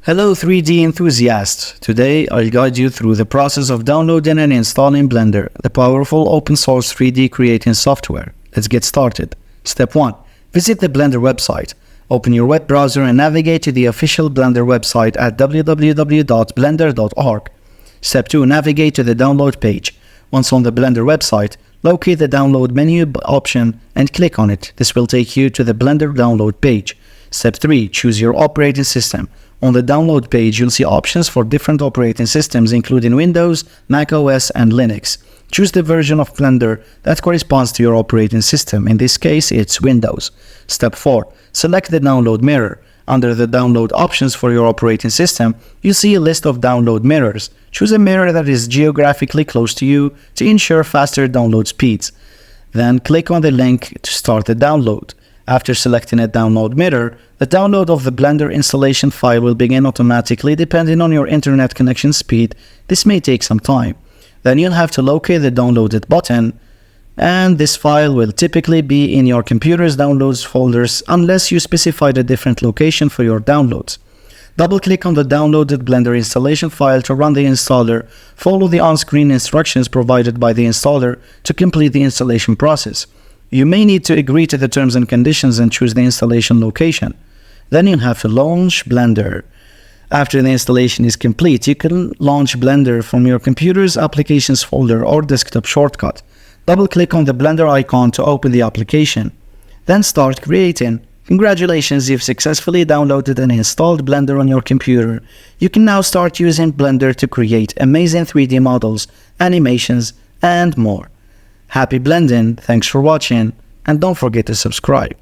Hello 3D enthusiasts! Today I'll guide you through the process of downloading and installing Blender, the powerful open source 3D creating software. Let's get started. Step 1. Visit the Blender website. Open your web browser and navigate to the official Blender website at www.blender.org. Step 2. Navigate to the download page. Once on the Blender website, locate the download menu option and click on it. This will take you to the Blender download page. Step 3. Choose your operating system. On the download page, you'll see options for different operating systems including Windows, Mac OS, and Linux. Choose the version of Blender that corresponds to your operating system. In this case, it's Windows. Step 4. Select the download mirror. Under the download options for your operating system, you see a list of download mirrors. Choose a mirror that is geographically close to you to ensure faster download speeds. Then click on the link to start the download. After selecting a download mirror, the download of the Blender installation file will begin automatically depending on your internet connection speed. This may take some time. Then you'll have to locate the downloaded button, and this file will typically be in your computer's downloads folders unless you specified a different location for your downloads. Double-click on the downloaded Blender installation file to run the installer. Follow the on-screen instructions provided by the installer to complete the installation process. You may need to agree to the terms and conditions and choose the installation location. Then you'll have to launch Blender. After the installation is complete, you can launch Blender from your computer's applications folder or desktop shortcut. Double-click on the Blender icon to open the application. Then start creating. Congratulations, you've successfully downloaded and installed Blender on your computer. You can now start using Blender to create amazing 3D models, animations, and more. Happy blending, thanks for watching, and don't forget to subscribe.